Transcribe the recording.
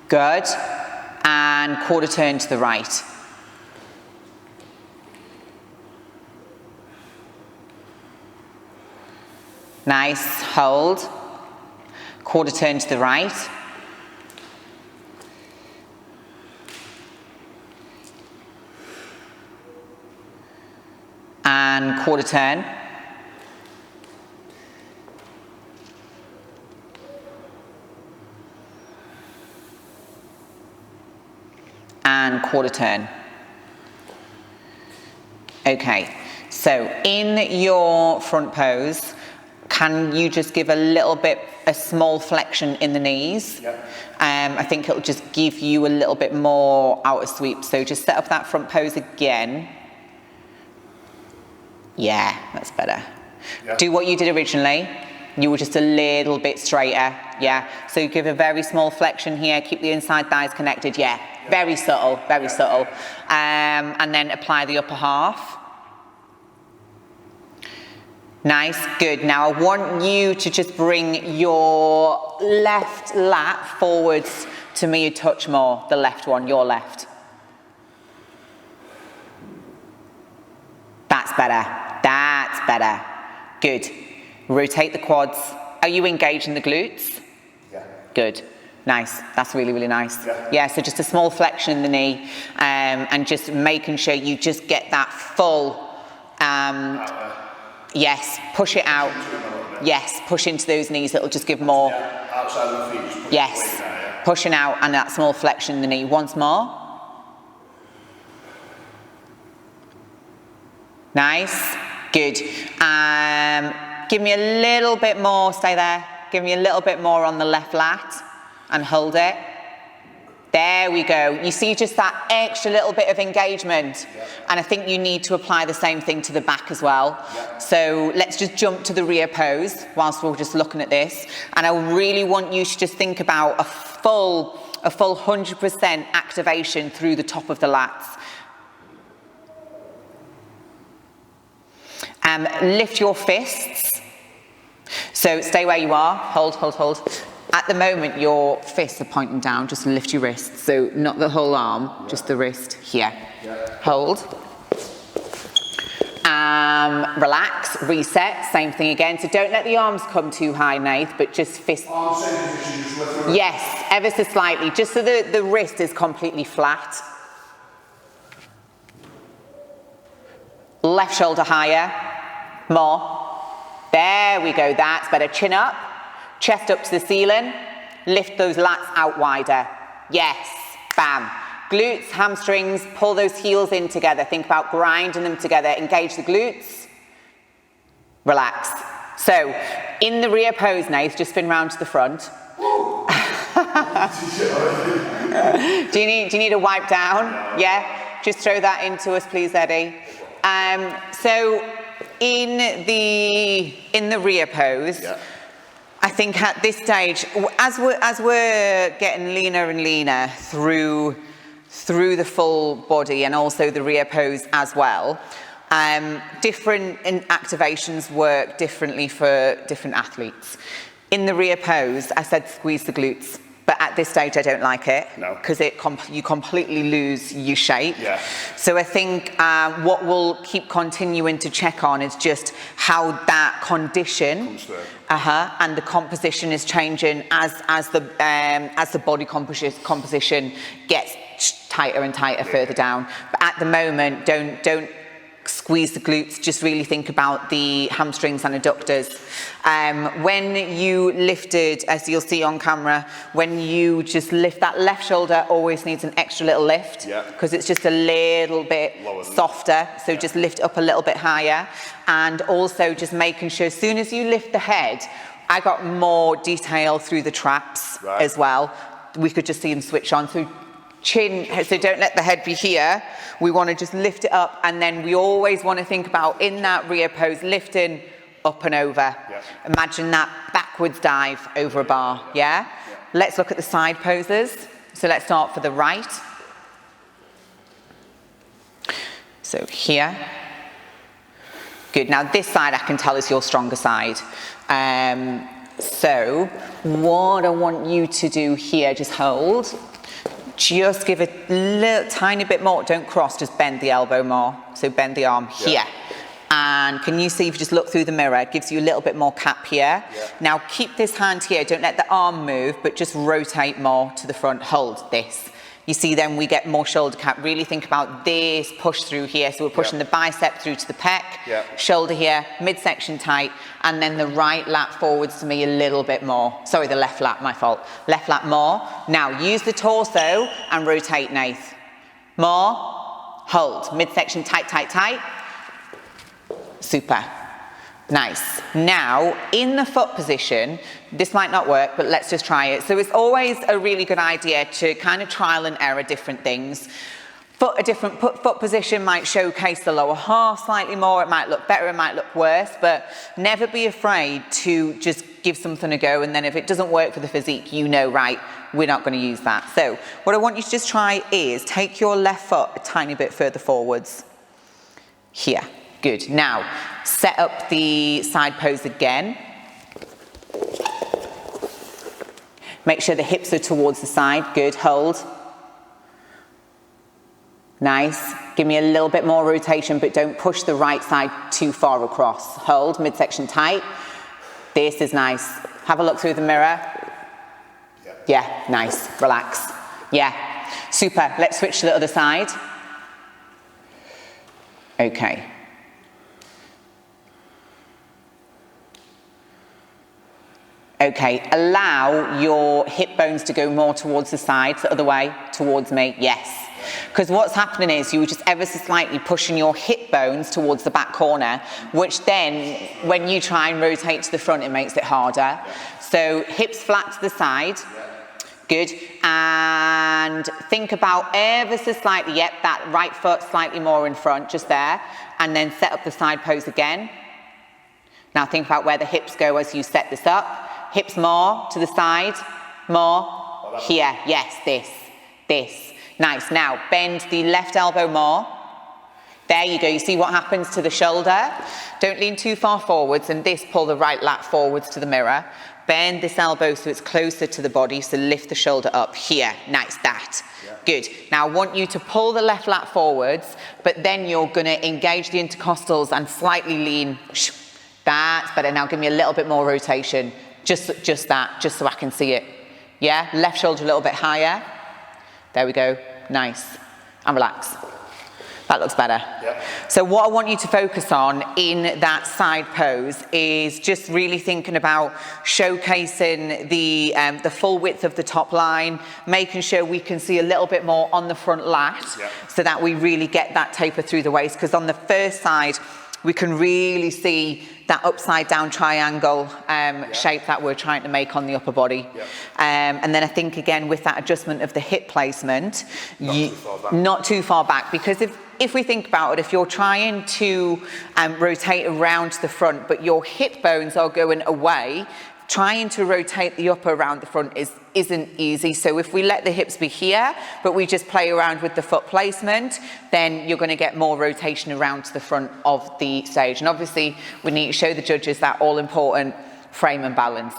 Good. And quarter turn to the right. Nice, hold. Quarter turn to the right. And quarter turn. And quarter turn. Okay, so in your front pose, can you just give a small flexion in the knees? Yep. I think it'll just give you a little bit more outer sweep. So just set up that front pose again. Yeah, that's better. Yep. Do what you did originally. You were just a little bit straighter, yeah. So give a very small flexion here, keep the inside thighs connected, yeah. Yep. Very subtle, very subtle. And then apply the upper half. Nice, good. Now I want you to just bring your left lat forwards to me a touch more, the left one, your left. That's better, that's better. Good. Rotate the quads. Are you engaging the glutes? Yeah. Good. Nice. That's really, really nice. Yeah. Yeah, so just a small flexion in the knee and just making sure you just get that full yes, push it out. Yes, push into those knees. It'll just give more. Yeah, outside of the feet. Just push yes, now, yeah. pushing out and that small flexion in the knee. Once more. Nice. Good. Give me a little bit more. Stay there. Give me a little bit more on the left lat and hold it. There we go. You see just that extra little bit of engagement. Yep. And I think you need to apply the same thing to the back as well. Yep. So let's just jump to the rear pose whilst we're just looking at this. And I really want you to just think about a full 100% activation through the top of the lats. Lift your fists. So stay where you are. Hold, hold, hold. At the moment, your fists are pointing down. Just lift your wrists. So not the whole arm, just the wrist here. Hold. Relax, reset, same thing again. So don't let the arms come too high, Nath, but just fist. Yes, ever so slightly, just so the wrist is completely flat. Left shoulder higher, more. There we go, that's better. Chin up, chest up to the ceiling. Lift those lats out wider. Yes, bam. Glutes, hamstrings, pull those heels in together. Think about grinding them together. Engage the glutes. Relax. So, in the rear pose, Nath, just spin round to the front. Do you need a wipe down? Yeah? Just throw that into us, please, Eddie. So, in the rear pose, I think at this stage, as we're getting leaner and leaner through the full body and also the rear pose as well, different activations work differently for different athletes. In the rear pose, I said squeeze the glutes, but at this stage I don't like it because you completely lose your shape. Yeah. So I think what we'll keep continuing to check on is just how that condition and the composition is changing as the body composition gets tighter and tighter further down. But at the moment, don't squeeze the glutes, just really think about the hamstrings and adductors. When you lifted, as you'll see on camera, when you just lift, that left shoulder always needs an extra little lift because it's just a little bit softer, so just lift up a little bit higher. And also just making sure as soon as you lift the head, I got more detail through the traps as well. We could just see them switch on through chin, so don't let the head be here. We want to just lift it up, and then we always want to think about in that rear pose lifting up and over. Imagine that backwards dive over a bar. Let's look at the side poses. So let's start for the right. So here. Good. Now this side I can tell is your stronger side. So what I want you to do here, just hold. Just give a little tiny bit more. Don't cross, just bend the elbow more. So bend the arm here. And can you see if you just look through the mirror, it gives you a little bit more cap here. Now keep this hand here, don't let the arm move, but just rotate more to the front, hold this. You see then we get more shoulder cap. Really think about this push through here. So we're pushing the bicep through to the pec, shoulder here, midsection tight, and then the right lat forwards to me a little bit more. Sorry, the left lat, my fault. Left lat more. Now use the torso and rotate, Nath. More, hold, midsection tight, tight, tight. Super. Nice. Now, in the foot position, this might not work, but let's just try it. So it's always a really good idea to kind of trial and error different things. A different foot position might showcase the lower half slightly more. It might look better, it might look worse, but never be afraid to just give something a go. And then if it doesn't work for the physique, you know, right, we're not going to use that. So what I want you to just try is take your left foot a tiny bit further forwards. Here. Good. Now, set up the side pose again. Make sure the hips are towards the side. Good. Hold. Nice. Give me a little bit more rotation, but don't push the right side too far across. Hold. Midsection tight. This is nice. Have a look through the mirror. Yeah. Nice. Relax. Yeah. Super. Let's switch to the other side. Okay. Okay, allow your hip bones to go more towards the side, the other way, towards me, yes. Because what's happening is you were just ever so slightly pushing your hip bones towards the back corner, which then, when you try and rotate to the front, it makes it harder. So hips flat to the side, good. And think about ever so slightly, yep, that right foot slightly more in front, just there. And then set up the side pose again. Now think about where the hips go as you set this up. Hips more to the side, more here. Yes, this. Nice. Now bend the left elbow more. There you go. You see what happens to the shoulder? Don't lean too far forwards, and this, pull the right lat forwards to the mirror. Bend this elbow so it's closer to the body, so lift the shoulder up here. Nice, that. Good. Now I want you to pull the left lat forwards, but then you're going to engage the intercostals and slightly lean. That's better. Now give me a little bit more rotation. Just that, just so I can see it. Yeah, left shoulder a little bit higher. There we go, nice. And relax. That looks better. Yep. So what I want you to focus on in that side pose is just really thinking about showcasing the full width of the top line, making sure we can see a little bit more on the front lat, so that we really get that taper through the waist. Because on the first side, we can really see that upside down triangle shape that we're trying to make on the upper body. And then I think again with that adjustment of the hip placement, not too far back, because if we think about it, if you're trying to rotate around to the front, but your hip bones are going away, trying to rotate the upper around the front isn't easy. So if we let the hips be here, but we just play around with the foot placement, then you're going to get more rotation around to the front of the stage. And obviously, we need to show the judges that all-important frame and balance.